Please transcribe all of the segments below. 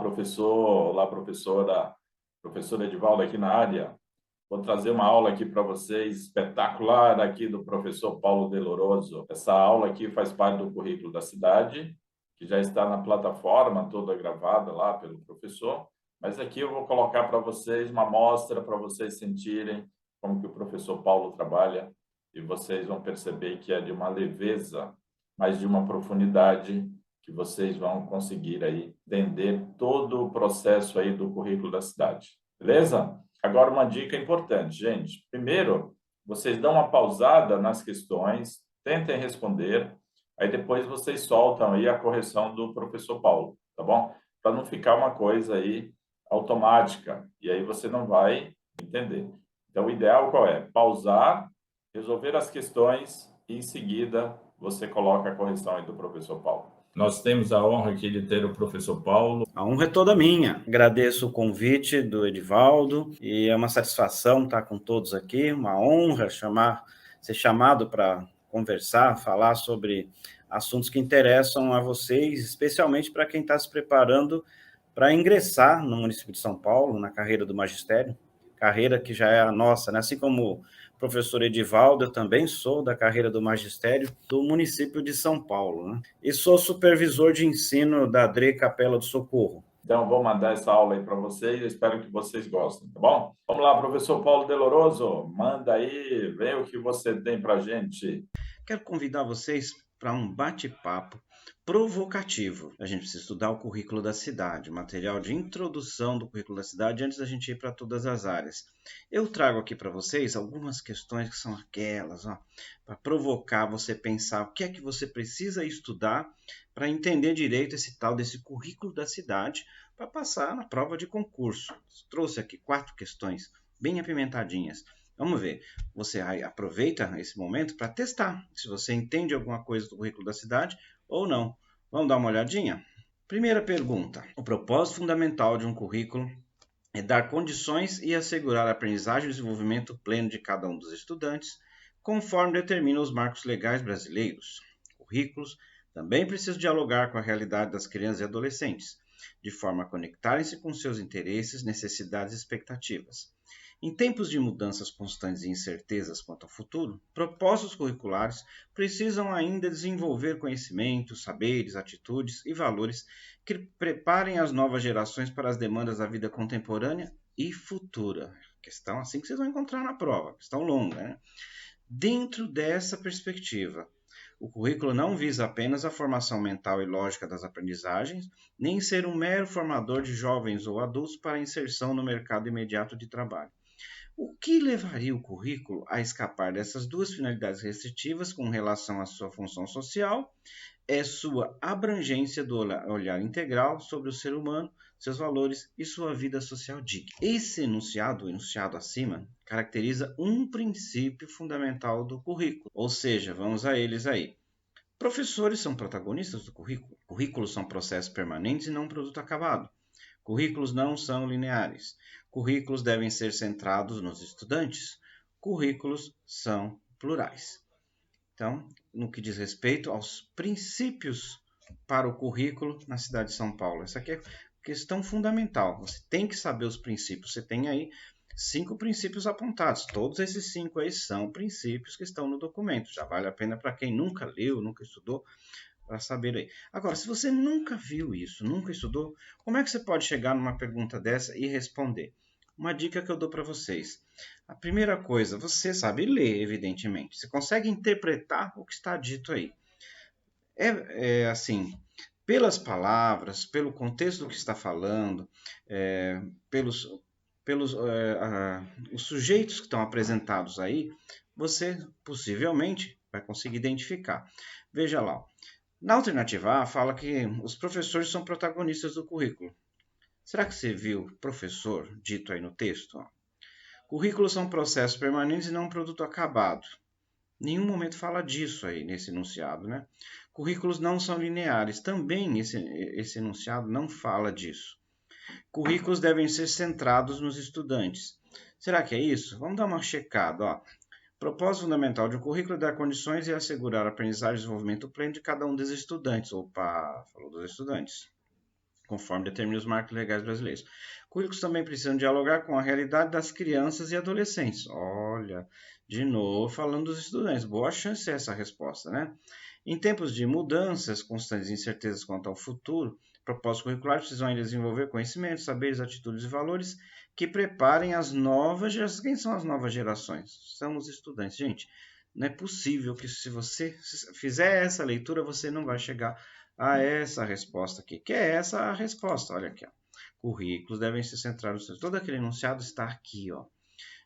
professor, olá, professora, professora Edivaldo aqui na área. Vou trazer uma aula aqui para vocês, espetacular, aqui do professor Paulo Deloroso. Essa aula aqui faz parte do currículo da cidade, que já está na plataforma, toda gravada lá pelo professor. Mas aqui eu vou colocar para vocês uma amostra para vocês sentirem como que o professor Paulo trabalha e vocês vão perceber que é de uma leveza, mas de uma profundidade que vocês vão conseguir aí entender todo o processo aí do currículo da cidade. Beleza? Agora, uma dica importante, gente. Primeiro, vocês dão uma pausada nas questões, tentem responder, aí depois vocês soltam aí a correção do professor Paulo, tá bom? Para não ficar uma coisa aí automática, e aí você não vai entender. Então, o ideal qual é? Pausar, resolver as questões e, em seguida, você coloca a correção aí do professor Paulo. Nós temos a honra aqui de ter o professor Paulo. A honra é toda minha. Agradeço o convite do Edivaldo e é uma satisfação estar com todos aqui, uma honra ser chamado para conversar, falar sobre assuntos que interessam a vocês, especialmente para quem está se preparando para ingressar no município de São Paulo, na carreira do magistério, carreira que já é a nossa, né? Assim como o professor Edivaldo, eu também sou da carreira do magistério do município de São Paulo, né? E sou supervisor de ensino da DRE Capela do Socorro. Então, vou mandar essa aula aí para vocês, eu espero que vocês gostem, tá bom? Vamos lá, professor Paulo Deloroso, manda aí, vem o que você tem para a gente. Quero convidar vocês para um bate-papo provocativo. A gente precisa estudar o currículo da cidade, material de introdução do currículo da cidade antes da gente ir para todas as áreas. Eu trago aqui para vocês algumas questões que são aquelas, para provocar você pensar o que é que você precisa estudar para entender direito esse tal desse currículo da cidade para passar na prova de concurso. Trouxe aqui 4 questões bem apimentadinhas. Vamos ver, você aproveita esse momento para testar se você entende alguma coisa do currículo da cidade ou não. Vamos dar uma olhadinha? Primeira pergunta. O propósito fundamental de um currículo é dar condições e assegurar a aprendizagem e desenvolvimento pleno de cada um dos estudantes, conforme determinam os marcos legais brasileiros. Currículos também precisam dialogar com a realidade das crianças e adolescentes, de forma a conectarem-se com seus interesses, necessidades e expectativas. Em tempos de mudanças constantes e incertezas quanto ao futuro, propósitos curriculares precisam ainda desenvolver conhecimentos, saberes, atitudes e valores que preparem as novas gerações para as demandas da vida contemporânea e futura. Questão assim que vocês vão encontrar na prova, questão longa, né? Dentro dessa perspectiva, o currículo não visa apenas a formação mental e lógica das aprendizagens, nem ser um mero formador de jovens ou adultos para a inserção no mercado imediato de trabalho. O que levaria o currículo a escapar dessas duas finalidades restritivas com relação à sua função social é sua abrangência do olhar integral sobre o ser humano, seus valores e sua vida social digna. Esse enunciado, o enunciado acima, caracteriza um princípio fundamental do currículo, ou seja, vamos a eles aí. Professores são protagonistas do currículo. Currículos são processos permanentes e não um produto acabado. Currículos não são lineares. Currículos devem ser centrados nos estudantes. Currículos são plurais. Então, no que diz respeito aos princípios para o currículo na cidade de São Paulo. Essa aqui é questão fundamental. Você tem que saber os princípios. Você tem aí 5 princípios apontados. Todos esses 5 aí são princípios que estão no documento. Já vale a pena para quem nunca leu, nunca estudou, para saber aí. Agora, se você nunca viu isso, nunca estudou, como é que você pode chegar numa pergunta dessa e responder? Uma dica que eu dou para vocês. A primeira coisa, você sabe ler, evidentemente. Você consegue interpretar o que está dito aí. Assim, pelas palavras, pelo contexto do que está falando, os sujeitos que estão apresentados aí, você possivelmente vai conseguir identificar. Veja lá. Na alternativa A, fala que os professores são protagonistas do currículo. Será que você viu professor dito aí no texto? Currículos são processos permanentes e não um produto acabado. Nenhum momento fala disso aí nesse enunciado, né? Currículos não são lineares. Também esse enunciado não fala disso. Currículos devem ser centrados nos estudantes. Será que é isso? Vamos dar uma checada, ó. Propósito fundamental de um currículo é dar condições e assegurar a aprendizagem e desenvolvimento pleno de cada um dos estudantes. Opa, falou dos estudantes. conforme determinam os marcos legais brasileiros. Currículos também precisam dialogar com a realidade das crianças e adolescentes. Olha, de novo falando dos estudantes. Boa chance essa resposta, né? Em tempos de mudanças, constantes incertezas quanto ao futuro, propósitos curriculares precisam ainda desenvolver conhecimentos, saberes, atitudes e valores que preparem as novas gerações. Quem são as novas gerações? São os estudantes. Gente, não é possível que se você fizer essa leitura, você não vai chegar a essa resposta aqui, que é essa a resposta. Olha aqui, ó. Currículos devem ser centrados. Todo aquele enunciado está aqui, ó,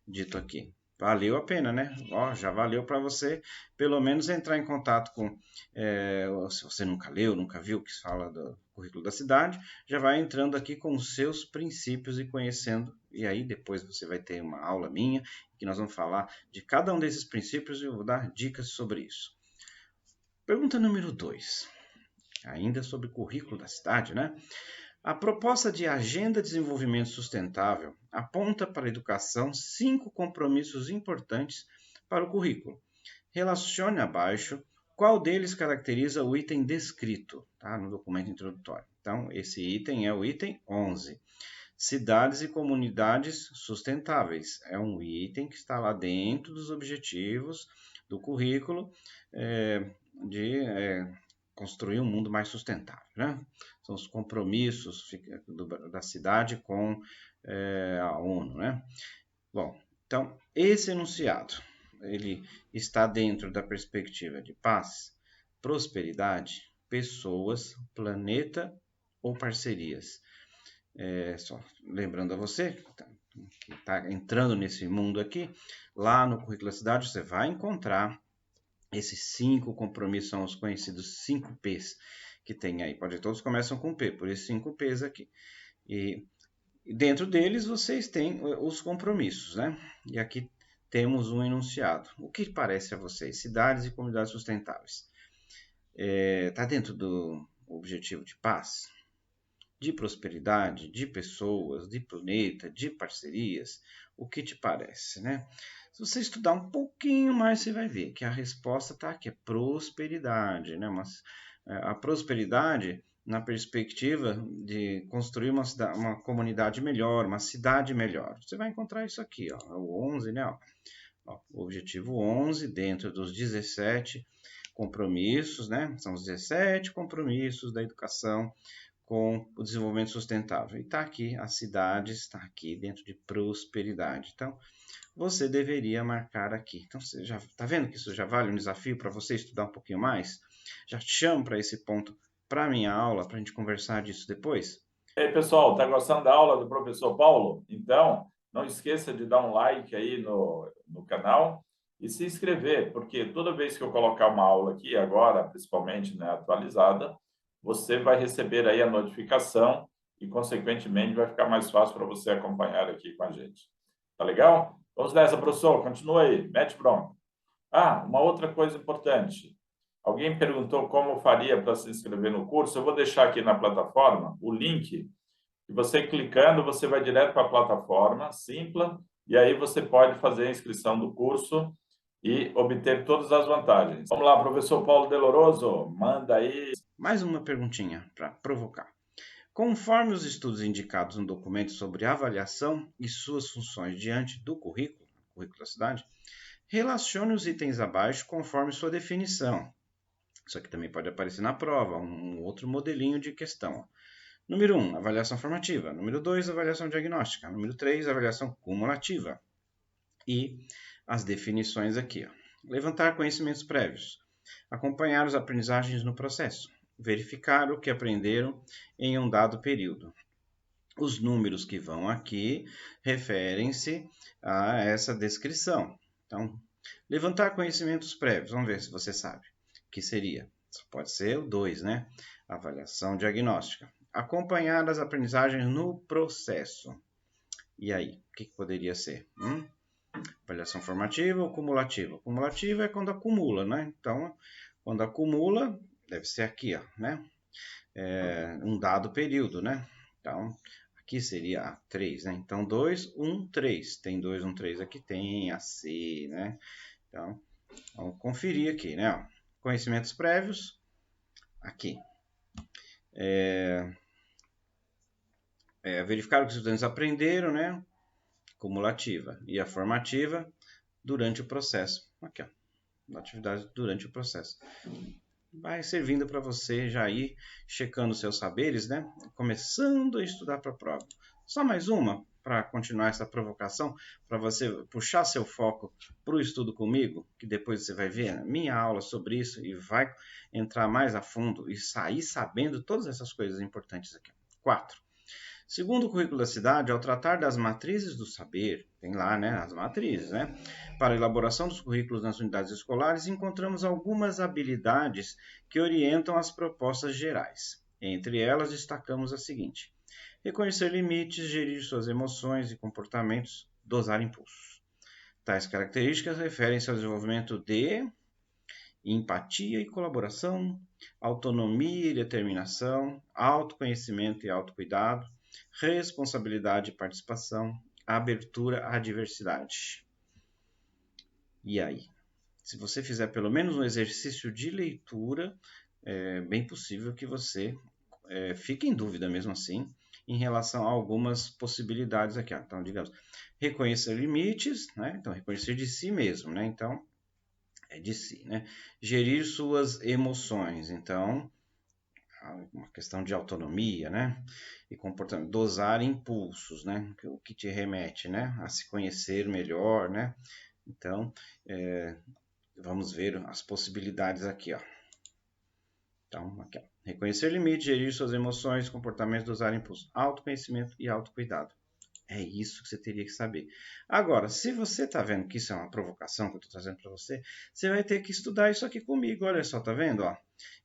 dito aqui. Valeu a pena, né? Ó, já valeu para você, pelo menos, entrar em contato com... se você nunca leu, nunca viu o que se fala do currículo da cidade, já vai entrando aqui com os seus princípios e conhecendo. E aí, depois você vai ter uma aula minha, que nós vamos falar de cada um desses princípios e eu vou dar dicas sobre isso. Pergunta número 2. Ainda sobre o currículo da cidade, né? A proposta de Agenda de Desenvolvimento Sustentável aponta para a educação 5 compromissos importantes para o currículo. Relacione abaixo qual deles caracteriza o item descrito, tá, no documento introdutório. Então, esse item é o item 11. Cidades e comunidades sustentáveis. É um item que está lá dentro dos objetivos do currículo de construir um mundo mais sustentável, né? São os compromissos da cidade com a ONU, né? Bom, então, esse enunciado, ele está dentro da perspectiva de paz, prosperidade, pessoas, planeta ou parcerias. Só lembrando a você que está entrando nesse mundo aqui, lá no Currículo da Cidade você vai encontrar esses 5 compromissos, são os conhecidos 5 P's que tem aí. Todos começam com P, por isso 5 P's aqui. E dentro deles vocês têm os compromissos, né? E aqui temos um enunciado. O que parece a vocês? Cidades e comunidades sustentáveis. Está dentro do objetivo de paz, de prosperidade, de pessoas, de planeta, de parcerias? O que te parece, né? Se você estudar um pouquinho mais, você vai ver que a resposta está aqui, é prosperidade, né? Mas a prosperidade na perspectiva de construir uma comunidade melhor, uma cidade melhor. Você vai encontrar isso aqui, ó, o 11, né? Ó, o objetivo 11, dentro dos 17 compromissos, né? São os 17 compromissos da educação com o desenvolvimento sustentável. E está aqui, a cidade está aqui dentro de prosperidade. Então, você deveria marcar aqui. Então, você já está vendo que isso já vale um desafio para você estudar um pouquinho mais? Já te chamo para esse ponto, para a minha aula, para a gente conversar disso depois? E aí, pessoal, está gostando da aula do professor Paulo? Então, não esqueça de dar um like aí no canal e se inscrever, porque toda vez que eu colocar uma aula aqui, agora, principalmente, né, atualizada, você vai receber aí a notificação e, consequentemente, vai ficar mais fácil para você acompanhar aqui com a gente. Tá legal? Vamos nessa, professor. Continua aí. Mete bronca. Uma outra coisa importante. Alguém perguntou como faria para se inscrever no curso. Eu vou deixar aqui na plataforma o link. E você clicando, você vai direto para a plataforma, Simpla, e aí você pode fazer a inscrição do curso e obter todas as vantagens. Vamos lá, professor Paulo Deloroso, manda aí. Mais uma perguntinha para provocar. Conforme os estudos indicados no documento sobre avaliação e suas funções diante do currículo da cidade, relacione os itens abaixo conforme sua definição. Isso aqui também pode aparecer na prova, um outro modelinho de questão. Número 1, avaliação formativa. Número 2, avaliação diagnóstica. Número 3, avaliação cumulativa. E as definições aqui. Levantar conhecimentos prévios. Acompanhar as aprendizagens no processo. Verificar o que aprenderam em um dado período. Os números que vão aqui referem-se a essa descrição. Então, levantar conhecimentos prévios. Vamos ver se você sabe. O que seria? Pode ser o 2, né? Avaliação diagnóstica. Acompanhar as aprendizagens no processo. E aí, o que poderia ser? Avaliação formativa ou cumulativa? Cumulativa é quando acumula, né? Então, quando acumula, deve ser aqui, ó, né? Um dado período, né? Então, aqui seria a 3, né? Então, 2, 1, 3. Tem 2, 1, 3 aqui, tem a C, né? Então, vamos conferir aqui, né? Ó, conhecimentos prévios, aqui. verificar o que os estudantes aprenderam, né? Cumulativa e a formativa durante o processo. Aqui, ó, atividade durante o processo. Vai servindo para você já ir checando seus saberes, né? Começando a estudar para a prova. Só mais uma para continuar essa provocação, para você puxar seu foco para o estudo comigo, que depois você vai ver minha aula sobre isso e vai entrar mais a fundo e sair sabendo todas essas coisas importantes aqui. 4. Segundo o currículo da cidade, ao tratar das matrizes do saber, tem lá, né, as matrizes, né? Para a elaboração dos currículos nas unidades escolares, encontramos algumas habilidades que orientam as propostas gerais. Entre elas, destacamos a seguinte: reconhecer limites, gerir suas emoções e comportamentos, dosar impulsos. Tais características referem-se ao desenvolvimento de empatia e colaboração, autonomia e determinação, autoconhecimento e autocuidado, responsabilidade e participação, abertura à diversidade. E aí? Se você fizer pelo menos um exercício de leitura, é bem possível que você fique em dúvida mesmo assim em relação a algumas possibilidades aqui. Então, digamos, reconhecer limites, né? Então, reconhecer de si mesmo, né? Então, é de si, né? Gerir suas emoções, então, uma questão de autonomia, né? E comportamento, dosar impulsos, né? O que te remete, né? A se conhecer melhor, né? Então, vamos ver as possibilidades aqui, ó. Então, aqui, ó. Reconhecer limites, gerir suas emoções, comportamentos, dosar impulsos, autoconhecimento e autocuidado. É isso que você teria que saber. Agora, se você está vendo que isso é uma provocação que eu estou trazendo para você, você vai ter que estudar isso aqui comigo. Olha só, tá vendo? Ó,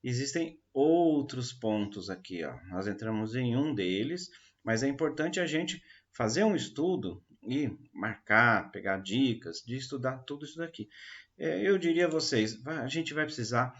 existem outros pontos aqui. Ó. Nós entramos em um deles, mas é importante a gente fazer um estudo e marcar, pegar dicas de estudar tudo isso daqui. Eu diria a vocês, a gente vai precisar,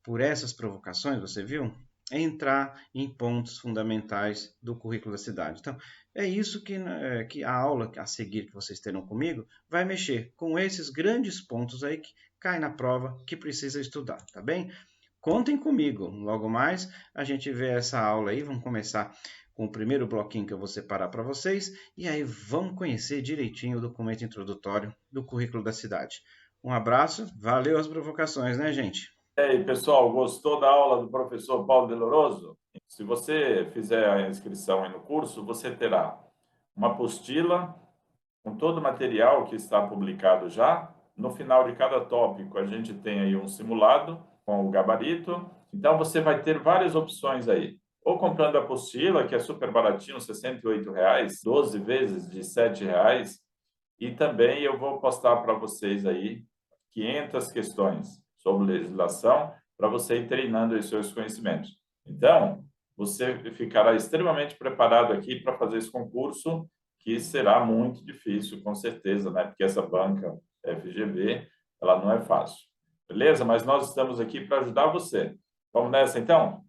por essas provocações, você viu? Entrar em pontos fundamentais do currículo da cidade. Então, é isso que a aula a seguir que vocês terão comigo vai mexer com esses grandes pontos aí que cai na prova que precisa estudar, tá bem? Contem comigo. Logo mais a gente vê essa aula aí. Vamos começar com o primeiro bloquinho que eu vou separar para vocês e aí vamos conhecer direitinho o documento introdutório do currículo da cidade. Um abraço, valeu as provocações, né, gente? E aí, pessoal, gostou da aula do professor Paulo Deloroso? Se você fizer a inscrição aí no curso, você terá uma apostila com todo o material que está publicado já. No final de cada tópico, a gente tem aí um simulado com o gabarito. Então, você vai ter várias opções aí. Ou comprando a apostila, que é super baratinho, R$ 68,00, 12 vezes de R$ 7,00. E também eu vou postar para vocês aí 500 questões sobre legislação para você ir treinando os seus conhecimentos. Então, você ficará extremamente preparado aqui para fazer esse concurso, que será muito difícil, com certeza, né? Porque essa banca FGV, ela não é fácil. Beleza? Mas nós estamos aqui para ajudar você. Vamos nessa, então?